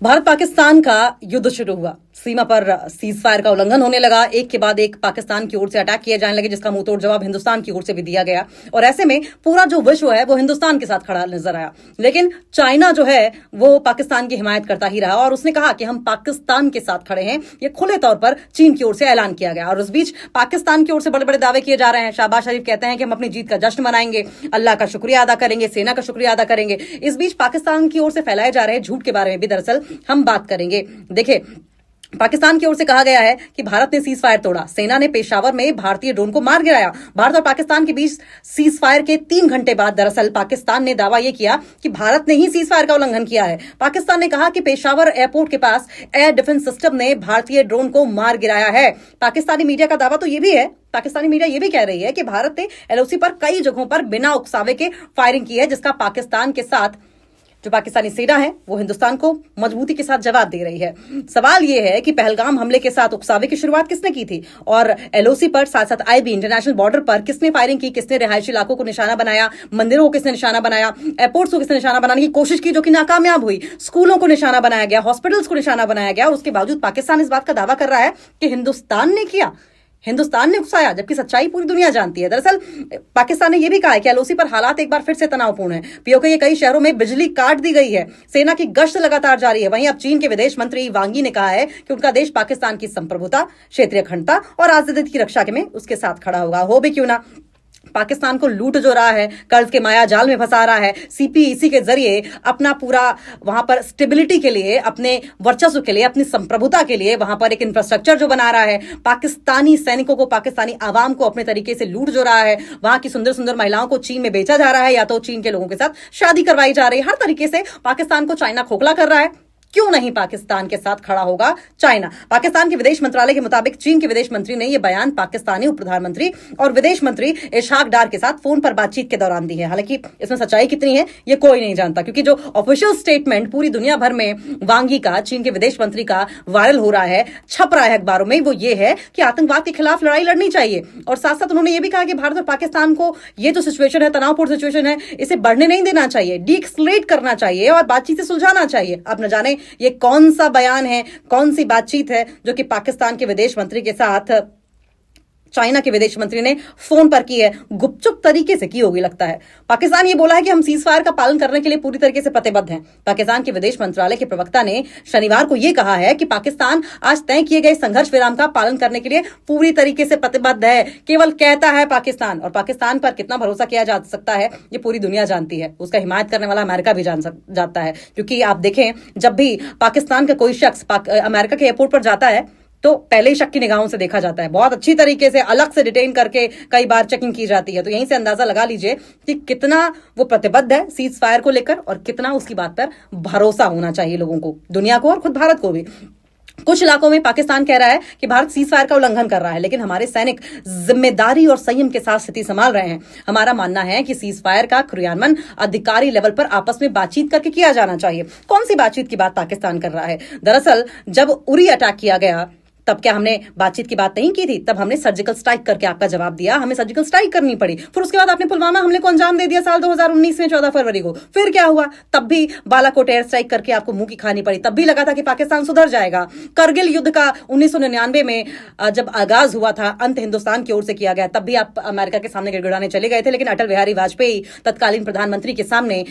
भारत पाकिस्तान का युद्ध शुरू हुआ। सीमा पर सीज फायर का उल्लंघन होने लगा। एक के बाद एक पाकिस्तान की ओर से अटैक किए जाने लगे, जिसका मुंहतोड़ जवाब हिंदुस्तान की ओर से भी दिया गया। और ऐसे में पूरा जो विश्व है वो हिंदुस्तान के साथ खड़ा नजर आया। लेकिन चाइना जो है वो पाकिस्तान की हिमायत करता ही रहा और उसने कहा कि हम पाकिस्तान के साथ खड़े हैं। ये खुले तौर पर चीन की ओर से ऐलान किया गया। और उस बीच पाकिस्तान की ओर से बड़े बड़े दावे किए जा रहे हैं। शहबाज शरीफ कहते हैं कि हम अपनी जीत का जश्न मनाएंगे, अल्लाह का शुक्रिया अदा करेंगे, सेना का शुक्रिया अदा करेंगे। इस बीच पाकिस्तान की ओर से फैलाए जा रहे झूठ के बारे में भी दरअसल हम बात करेंगे। देखिए, पाकिस्तान की ओर से कहा गया है कि भारत ने सीज फायर तोड़ा। सेना ने पेशावर में भारतीय ड्रोन को मार गिराया। भारत और पाकिस्तान के बीच सीज फायर के 3 घंटे बाद दरअसल पाकिस्तान ने दावा यह किया कि भारत ने ही सीज फायर का उल्लंघन किया है। पाकिस्तान ने कहा कि पेशावर एयरपोर्ट के पास एयर डिफेंस सिस्टम ने भारतीय ड्रोन को मार गिराया है। पाकिस्तानी मीडिया का दावा तो यह भी है, पाकिस्तानी मीडिया यह भी कह रही है कि भारत ने एलओसी पर कई जगहों पर बिना उकसावे के फायरिंग की है, जिसका पाकिस्तान के साथ जो पाकिस्तानी सेना है वो हिंदुस्तान को मजबूती के साथ जवाब दे रही है। सवाल यह है कि पहलगाम हमले के साथ उकसावे की शुरुआत किसने की थी और एलओसी पर साथ साथ आईबी इंटरनेशनल बॉर्डर पर किसने फायरिंग की, किसने रिहायशी इलाकों को निशाना बनाया, मंदिरों को किसने निशाना बनाया, एयरपोर्ट्स को किसने निशाना बनाने की कोशिश की जो कि नाकामयाब हुई, स्कूलों को निशाना बनाया गया, हॉस्पिटल्स को निशाना बनाया गया। और उसके बावजूद पाकिस्तान इस बात का दावा कर रहा है कि हिंदुस्तान ने किया, हिंदुस्तान ने उकसाया, जबकि सच्चाई पूरी दुनिया जानती है। दरअसल पाकिस्तान ने यह भी कहा है कि एलओसी पर हालात एक बार फिर से तनावपूर्ण है। पीओके के कई शहरों में बिजली काट दी गई है। सेना की गश्त लगातार जारी है। वहीं अब चीन के विदेश मंत्री वांग यी ने कहा है कि उनका देश पाकिस्तान की संप्रभुता, क्षेत्रीय अखंडता और आजादी की रक्षा में उसके साथ खड़ा होगा। हो भी क्यों ना, पाकिस्तान को लूट जो रहा है, कर्ज के माया जाल में फंसा रहा है, सीपीईसी के जरिए अपना पूरा वहां पर स्टेबिलिटी के लिए, अपने वर्चस्व के लिए, अपनी संप्रभुता के लिए वहां पर एक इंफ्रास्ट्रक्चर जो बना रहा है, पाकिस्तानी सैनिकों को, पाकिस्तानी आवाम को अपने तरीके से लूट जो रहा है, वहां की सुंदर सुंदर महिलाओं को चीन में बेचा जा रहा है या तो चीन के लोगों के साथ शादी करवाई जा रही है। हर तरीके से पाकिस्तान को चाइना खोखला कर रहा है। क्यों नहीं पाकिस्तान के साथ खड़ा होगा चाइना? पाकिस्तान के विदेश मंत्रालय के मुताबिक चीन के विदेश मंत्री ने यह बयान पाकिस्तानी उप प्रधानमंत्री और विदेश मंत्री इशहाक डार के साथ फोन पर बातचीत के दौरान दी है। हालांकि इसमें सच्चाई कितनी है ये कोई नहीं जानता, क्योंकि जो ऑफिशियल स्टेटमेंट पूरी दुनिया भर में वांग यी का, चीन के विदेश मंत्री का वायरल हो रहा है, छप रहा है अखबारों में, वो ये है कि आतंकवाद के खिलाफ लड़ाई लड़नी चाहिए। और साथ साथ उन्होंने ये भी कहा कि भारत और पाकिस्तान को ये जो सिचुएशन है, तनावपूर्ण सिचुएशन है, इसे बढ़ने नहीं देना चाहिए, डीएस्केलेट करना चाहिए और बातचीत से सुलझाना चाहिए। अब न जाने ये कौन सा बयान है, कौन सी बातचीत है जो कि पाकिस्तान के विदेश मंत्री के साथ चाइना के विदेश मंत्री ने फोन पर की है। गुपचुप तरीके से की होगी लगता है। पाकिस्तान ये बोला है कि हम सीज फायर का पालन करने के लिए पूरी तरीके से प्रतिबद्ध हैं। पाकिस्तान के विदेश मंत्रालय के प्रवक्ता ने शनिवार को यह कहा है कि पाकिस्तान आज तय किए गए संघर्ष विराम का पालन करने के लिए पूरी तरीके से प्रतिबद्ध है। केवल कहता है पाकिस्तान, और पाकिस्तान पर कितना भरोसा किया जा सकता है ये पूरी दुनिया जानती है। उसका हिमायत करने वाला अमेरिका भी जाता है, क्योंकि आप देखें, जब भी पाकिस्तान का कोई शख्स अमेरिका के एयरपोर्ट पर जाता है तो पहले ही शक की निगाहों से देखा जाता है। बहुत अच्छी तरीके से अलग से डिटेन करके कई बार चेकिंग की जाती है। तो यहीं से अंदाजा लगा लीजिए कि कितना वो प्रतिबद्ध है सीज फायर को लेकर और कितना उसकी बात पर भरोसा होना चाहिए लोगों को, दुनिया को और खुद भारत को भी। कुछ इलाकों में पाकिस्तान कह रहा है कि भारत सीज फायर का उल्लंघन कर रहा है, लेकिन हमारे सैनिक जिम्मेदारी और संयम के साथ स्थिति संभाल रहे हैं। हमारा मानना है कि सीज फायर का क्रियान्वयन अधिकारी लेवल पर आपस में बातचीत करके किया जाना चाहिए। कौन सी बातचीत की बात पाकिस्तान कर रहा है? दरअसल जब उरी अटैक किया गया तब क्या हमने बातचीत की बात नहीं की थी? तब हमने सर्जिकल स्ट्राइक करके आपका जवाब दिया। हमें सर्जिकल स्ट्राइक करनी पड़ी। फिर उसके बाद आपने पुलवामा हमले को अंजाम दे दिया साल 2019 में 14 फरवरी को। फिर क्या हुआ? तब भी बालाकोट एयर स्ट्राइक करके आपको मुंह की खानी पड़ी। तब भी लगा था कि पाकिस्तान सुधर जाएगा। करगिल युद्ध का 1999 में जब आगाज हुआ था, अंत हिंदुस्तान की ओर से किया गया, तब भी आप अमेरिका के सामने गिड़गिड़ाने चले गए थे। लेकिन अटल बिहारी वाजपेयी तत्कालीन प्रधानमंत्री के सामने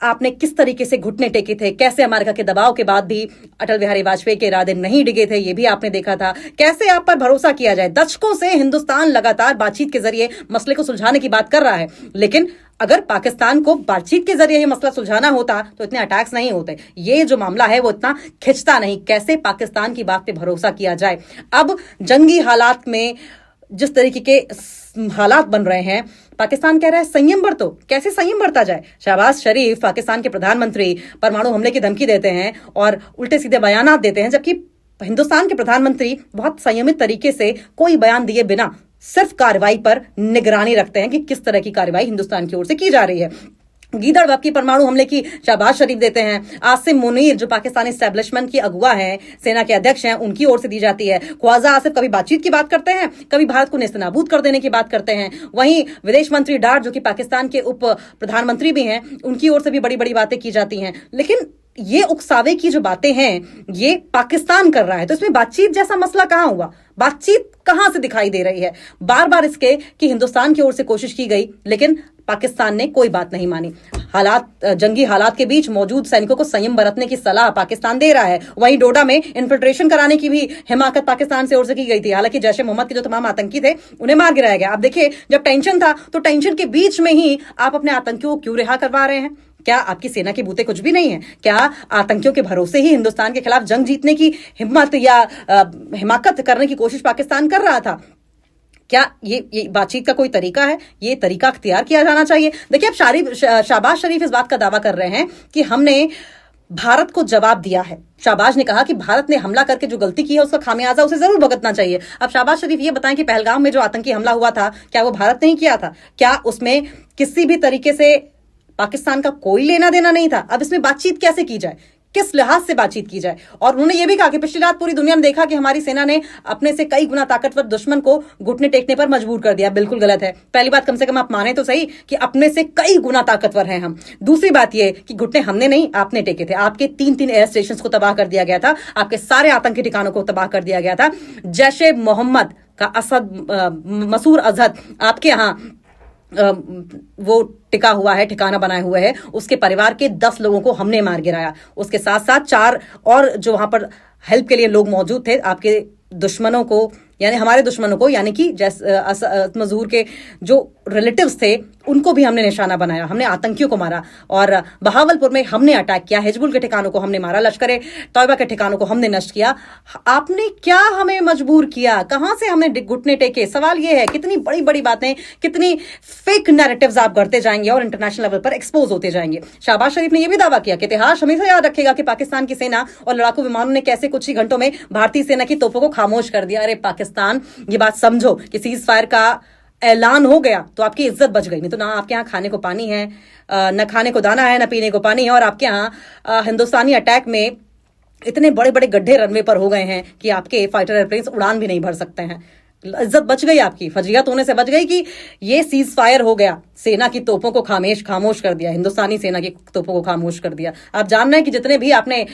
आपने किस तरीके से घुटने टेके थे, कैसे अमेरिका के दबाव के बाद भी अटल बिहारी वाजपेयी के इरादे नहीं डिगे थे, ये भी आपने देखा था। कैसे आप पर भरोसा किया जाए? दशकों से हिंदुस्तान लगातार बातचीत के जरिए मसले को सुलझाने की बात कर रहा है, लेकिन अगर पाकिस्तान को बातचीत के जरिए ये मसला सुलझाना होता तो इतने अटैक्स नहीं होते। ये जो मामला है वो इतना खिंचता नहीं। कैसे पाकिस्तान की बात पे भरोसा किया जाए? अब जंगी हालात में जिस तरीके के हालात बन रहे हैं, पाकिस्तान कह रहा है संयम बरतो। कैसे संयम बरता जाए? शहबाज शरीफ पाकिस्तान के प्रधानमंत्री परमाणु हमले की धमकी देते हैं और उल्टे सीधे बयानात देते हैं, जबकि हिंदुस्तान के प्रधानमंत्री बहुत संयमित तरीके से कोई बयान दिए बिना सिर्फ कार्रवाई पर निगरानी रखते हैं कि किस तरह की कार्रवाई हिंदुस्तान की ओर से की जा रही है। गीदड़बाब की परमाणु हमले की शाबाश शरीफ देते हैं। आसिम मुनीर जो पाकिस्तानी एस्टेब्लिशमेंट की अगुवा हैं, सेना के अध्यक्ष हैं, उनकी ओर से दी जाती है। ख्वाजा आसिफ कभी बातचीत की बात करते हैं, कभी भारत को नेस्तनाबूद कर देने की बात करते हैं। वहीं विदेश मंत्री डार जो कि पाकिस्तान के उप प्रधानमंत्री भी हैं, उनकी ओर से भी बड़ी बड़ी बातें की जाती हैं। लेकिन ये उकसावे की जो बातें हैं ये पाकिस्तान कर रहा है, तो इसमें बातचीत जैसा मसला कहां हुआ? बातचीत कहां से दिखाई दे रही है? बार बार इसके कि हिंदुस्तान की ओर से कोशिश की गई लेकिन पाकिस्तान ने कोई बात नहीं मानी। जंगी हालात के बीच मौजूद सैनिकों को संयम बरतने की सलाह पाकिस्तान दे रहा है। वहीं डोडा में इन्फिल्ट्रेशन कराने की भी हिमाकत पाकिस्तान से ओर से की गई थी। हालांकि जैश ए मोहम्मद के जो तमाम आतंकी थे उन्हें मार गिराया गया। अब देखिए, जब टेंशन था तो टेंशन के बीच में ही आप अपने आतंकियों को क्यों रिहा करवा रहे हैं? क्या आपकी सेना के बूते कुछ भी नहीं है? क्या आतंकियों के भरोसे ही हिंदुस्तान के खिलाफ जंग जीतने की हिम्मत या हिमाकत करने की कोशिश पाकिस्तान कर रहा था? क्या ये बातचीत का कोई तरीका है? ये तरीका अख्तियार किया जाना चाहिए। देखिए, अब शाहबाज शरीफ इस बात का दावा कर रहे हैं कि हमने भारत को जवाब दिया है। शाहबाज ने कहा कि भारत ने हमला करके जो गलती की है उसका खामियाजा उसे जरूर भुगतना चाहिए। अब शाहबाज शरीफ ये बताएं कि पहलगाम में जो आतंकी हमला हुआ था क्या वो भारत ने ही किया था? क्या उसमें किसी भी तरीके से पाकिस्तान का कोई लेना देना नहीं था? अब इसमें बातचीत कैसे की जाए, किस लिहाज से बातचीत की जाए? और उन्होंने यह भी कहा कि पिछली रात पूरी दुनिया ने देखा कि हमारी सेना ने अपने से कई गुना ताकतवर दुश्मन को घुटने टेकने पर मजबूर कर दिया। बिल्कुल गलत है। पहली बात, कम से कम आप माने तो सही कि अपने से कई गुना ताकतवर हैं हम। दूसरी बात यह कि घुटने हमने नहीं आपने टेके थे। आपके 3-3 एयर स्टेशन को तबाह कर दिया गया था। आपके सारे आतंकी ठिकानों को तबाह कर दिया गया था। जैश ए मोहम्मद का मसूद अजहर आपके यहां वो टिका हुआ है, ठिकाना बनाए हुए है। उसके परिवार के 10 लोगों को हमने मार गिराया। उसके साथ साथ 4 और जो वहां पर हेल्प के लिए लोग मौजूद थे, आपके दुश्मनों को यानी हमारे दुश्मनों को यानी कि मजहूर के जो रिलेटिव्स थे उनको भी हमने निशाना बनाया। हमने आतंकियों को मारा और बहावलपुर में हमने अटैक किया। हिजबुल के ठिकानों को हमने मारा। लश्कर तौयबा के ठिकानों को हमने नष्ट किया। आपने क्या हमें मजबूर किया? कहां से हमने घुटने टेके? सवाल यह है, कितनी बड़ी बड़ी बातें, कितनी फेक नैरेटिव्स आप करते जाएंगे और इंटरनेशनल लेवल पर एक्सपोज होते जाएंगे। शाहबाज शरीफ ने यह भी दावा किया कि इतिहास हमेशा याद रखेगा कि पाकिस्तान की सेना और लड़ाकू विमानों ने कैसे कुछ ही घंटों में भारतीय सेना की तोपों को खामोश कर दिया। अरे पाकिस्तान, ये बात समझो कि सीज फायर का ऐलान हो गया तो आपकी इज्जत बच गई। नहीं तो ना आपके यहाँ खाने को पानी है, न खाने को दाना है, न पीने को पानी है। और आपके यहाँ हिंदुस्तानी अटैक में इतने बड़े बड़े गड्ढे रनवे पर हो गए हैं कि आपके फाइटर एयरप्लेन्स उड़ान भी नहीं भर सकते हैं। इज्जत बच गई आपकी, फजीहत होने से बच गई कि ये सीज फायर हो गया। सेना की तोपों को खामोश कर दिया, हिंदुस्तानी सेना की तोपों को खामोश कर दिया। आप जान रहे हैं कि जितने भी आपने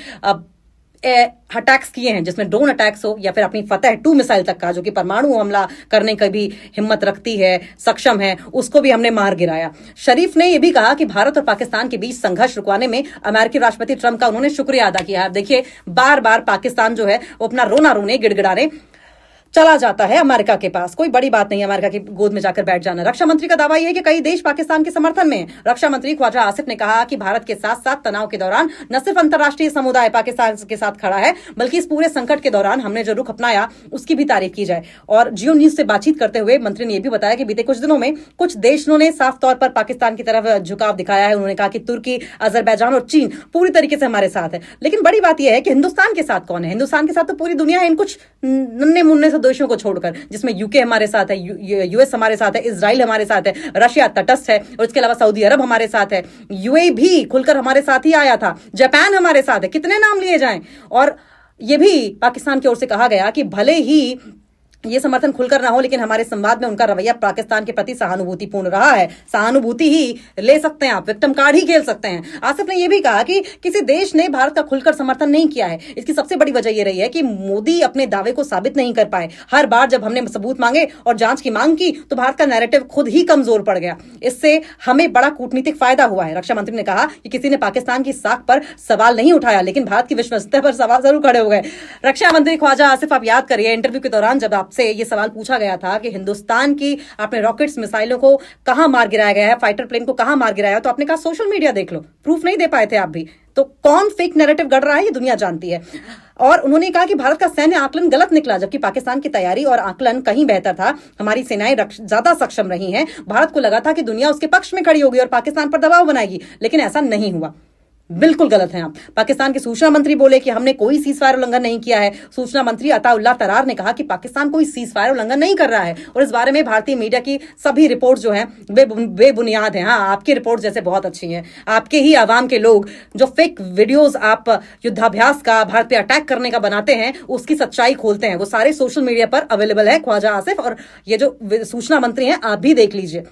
अटैक्स किए हैं, जिसमें ड्रोन अटैक्स हो या फिर अपनी फतेह 2 मिसाइल तक का, जो कि परमाणु हमला करने की भी हिम्मत रखती है, सक्षम है, उसको भी हमने मार गिराया। शरीफ ने यह भी कहा कि भारत और पाकिस्तान के बीच संघर्ष रुकवाने में अमेरिकी राष्ट्रपति ट्रंप का उन्होंने शुक्रिया अदा किया है। देखिए, बार बार पाकिस्तान जो है वो अपना रोना रोने गिड़गिड़ाने चला जाता है अमेरिका के पास। कोई बड़ी बात नहीं अमेरिका की गोद में जाकर बैठ जाना। रक्षा मंत्री का दावा यह है कि कई देश पाकिस्तान के समर्थन में। रक्षा मंत्री ख्वाजा आसिफ ने कहा कि भारत के साथ साथ तनाव के दौरान न सिर्फ अंतर्राष्ट्रीय समुदाय पाकिस्तान के साथ खड़ा है, बल्कि इस पूरे संकट के दौरान हमने जो रुख अपनाया उसकी भी तारीफ की जाए। और जियो न्यूज से बातचीत करते हुए मंत्री ने यह भी बताया कि बीते कुछ दिनों में कुछ देशों ने साफ तौर पर पाकिस्तान की तरफ झुकाव दिखाया है। उन्होंने कहा कि तुर्की, अजरबैजान और चीन पूरी तरीके से हमारे साथ है। लेकिन बड़ी बात यह है कि हिंदुस्तान के साथ कौन है? हिंदुस्तान के साथ तो पूरी दुनिया है, इन कुछ नन्हे मुन्ने से देशों को छोड़कर, जिसमें यूके हमारे साथ है, यूएस हमारे साथ है, इजराइल हमारे साथ है, रशिया तटस्थ है और इसके अलावा सऊदी अरब हमारे साथ है, यूएई भी खुलकर हमारे साथ ही आया था, जापान हमारे साथ है। कितने नाम लिए जाएं? और यह भी पाकिस्तान की ओर से कहा गया कि भले ही ये समर्थन खुलकर ना हो, लेकिन हमारे संवाद में उनका रवैया पाकिस्तान के प्रति सहानुभूतिपूर्ण रहा है। सहानुभूति ही ले सकते हैं आप, विक्टिम कार्ड ही खेल सकते हैं। आसिफ ने यह भी कहा कि किसी देश ने भारत का खुलकर समर्थन नहीं किया है। इसकी सबसे बड़ी वजह यह रही है कि मोदी अपने दावे को साबित नहीं कर पाए। हर बार जब हमने सबूत मांगे और जांच की मांग की तो भारत का नैरेटिव खुद ही कमजोर पड़ गया। इससे हमें बड़ा कूटनीतिक फायदा हुआ है। रक्षा मंत्री ने कहा कि किसी ने पाकिस्तान की साख पर सवाल नहीं उठाया, लेकिन भारत की विश्वसनीयता पर सवाल जरूर खड़े हो गए। रक्षा मंत्री ख्वाजा आसिफ, आप याद करिए, इंटरव्यू के दौरान जब से ये सवाल पूछा गया था कि हिंदुस्तान की आपने रॉकेट्स, मिसाइलों को कहां मार गिराया गया है, फाइटर प्लेन को कहां मार गिराया, तो आपने कहा सोशल मीडिया देख लो। प्रूफ नहीं दे पाए थे आप भी। तो कौन फेक नैरेटिव गढ़ रहा है ये दुनिया जानती है। और उन्होंने कहा कि भारत का सैन्य आकलन गलत निकला, जबकि पाकिस्तान की तैयारी और आकलन कहीं बेहतर था। हमारी सेनाएं ज्यादा सक्षम रही हैं। भारत को लगा था कि दुनिया उसके पक्ष में खड़ी होगी और पाकिस्तान पर दबाव बनाएगी, लेकिन ऐसा नहीं हुआ। बिल्कुल गलत हैं आप। पाकिस्तान के सूचना मंत्री बोले कि हमने कोई सीज फायर उल्लंघन नहीं किया है। सूचना मंत्री अताउल्लाह तरार ने कहा कि पाकिस्तान कोई सीज फायर उल्लंघन नहीं कर रहा है और इस बारे में भारतीय मीडिया की सभी रिपोर्ट जो हैं बेबुनियाद हैं। हाँ, आपकी रिपोर्ट जैसे बहुत अच्छी हैं। आपके ही आवाम के लोग जो फेक वीडियोस आप युद्धाभ्यास का, भारत पे अटैक करने का बनाते हैं, उसकी सच्चाई खोलते हैं। वो सारे सोशल मीडिया पर अवेलेबल है, ख्वाजा आसिफ और ये जो सूचना मंत्री हैं, आप भी देख लीजिए।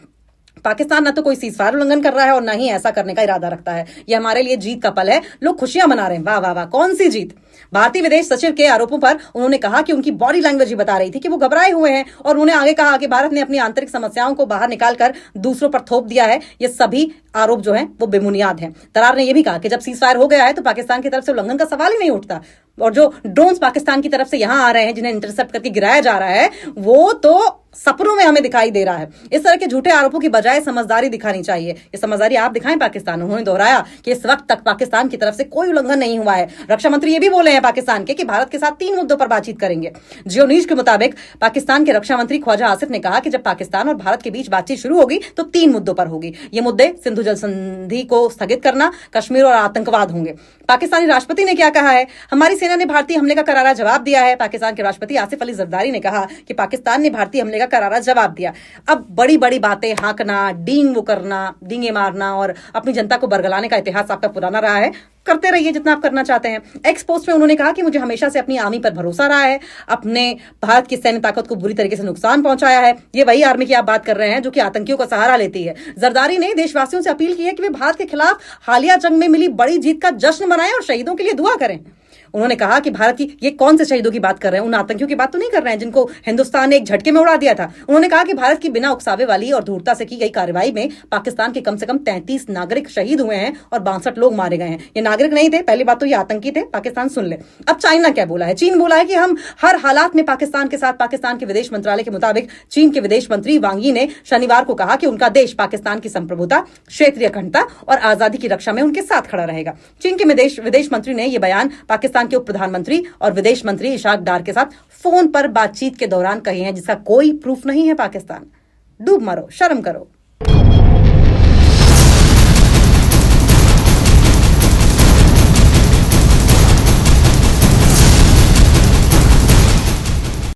पाकिस्तान ना तो कोई सीजफायर उल्लंघन कर रहा है और ना ही ऐसा करने का इरादा रखता है। यह हमारे लिए जीत का पल है, लोग खुशियां मना रहे हैं। वाह वाह वाह, कौन सी जीत। भारतीय विदेश सचिव के आरोपों पर उन्होंने कहा कि उनकी बॉडी लैंग्वेज ही बता रही थी कि वो घबराए हुए हैं, और उन्होंने आगे कहा कि भारत ने अपनी आंतरिक समस्याओं को बाहर निकालकर दूसरों पर थोप दिया है। ये सभी आरोप जो हैं वो बेबुनियाद हैं। तरार ने यह भी कहा कि जब सीजफायर हो गया है तो पाकिस्तान की तरफ से उल्लंघन का सवाल ही नहीं उठता, और जो ड्रोन्स पाकिस्तान की तरफ से यहां आ रहे हैं, जिन्हें इंटरसेप्ट करके गिराया जा रहा है, वो तो सपनों में हमें दिखाई दे रहा है। इस तरह के झूठे आरोपों की बजाय समझदारी दिखानी चाहिए। ये समझदारी आप दिखाएं पाकिस्तान। उन्होंने दोहराया कि इस वक्त तक पाकिस्तान की तरफ से कोई उल्लंघन नहीं हुआ है। रक्षा मंत्री ये भी बोले हैं पाकिस्तान के कि भारत के साथ 3 मुद्दों पर बातचीत करेंगे। जियो न्यूज के मुताबिक पाकिस्तान के रक्षा मंत्री ख्वाजा आसिफ ने कहा कि जब पाकिस्तान और भारत के बीच बातचीत शुरू होगी तो 3 मुद्दों पर होगी। ये मुद्दे सिंधु जल संधि को स्थगित करना, कश्मीर और आतंकवाद होंगे। पाकिस्तानी राष्ट्रपति ने क्या कहा है? हमारी सेना ने भारतीय हमले का करारा जवाब दिया है। पाकिस्तान के राष्ट्रपति आसिफ अली जरदारी ने कहा कि पाकिस्तान ने भारतीय हमले का करारा जवाब दिया। अब बड़ी बड़ी बातें हाँकना, डींग करना, डींगे मारना और अपनी जनता को बरगलाने का इतिहास आपका पुराना रहा है। करते रहिए जितना आप करना चाहते हैं। एक्स पोस्ट में उन्होंने कहा कि मुझे हमेशा से अपनी आर्मी पर भरोसा रहा है, अपने भारत की सैन्य ताकत को बुरी तरीके से नुकसान पहुंचाया है। ये वही आर्मी की आप बात कर रहे हैं जो कि आतंकियों का सहारा लेती है। जरदारी ने देशवासियों से अपील की है कि वे भारत के खिलाफ हालिया जंग में मिली बड़ी जीत का जश्न मनाएं और शहीदों के लिए दुआ करें। उन्होंने कहा कि भारत की, ये कौन से शहीदों की बात कर रहे हैं? उन आतंकियों की बात तो नहीं कर रहे हैं जिनको हिंदुस्तान ने एक झटके में उड़ा दिया था। उन्होंने कहा कि भारत की बिना उकसावे वाली और धूर्तता से की गई कार्रवाई में पाकिस्तान के कम से कम 33 नागरिक शहीद हुए हैं और 62 लोग मारे गए हैं। ये नागरिक नहीं थे, पहली बात तो ये आतंकी थे। पाकिस्तान सुन ले। अब चाइना क्या बोला है? चीन बोला है कि हम हर हालात में पाकिस्तान के साथ। पाकिस्तान के विदेश मंत्रालय के मुताबिक चीन के विदेश मंत्री वांग यी ने शनिवार को कहा कि उनका देश पाकिस्तान की संप्रभुता, क्षेत्रीय अखंडता और आजादी की रक्षा में उनके साथ खड़ा रहेगा। चीन के विदेश मंत्री ने यह बयान पाकिस्तान के उप प्रधानमंत्री और विदेश मंत्री इशाक डार के साथ फोन पर बातचीत के दौरान कहे हैं, जिसका कोई प्रूफ नहीं है। पाकिस्तान, डूब मरो, शर्म करो।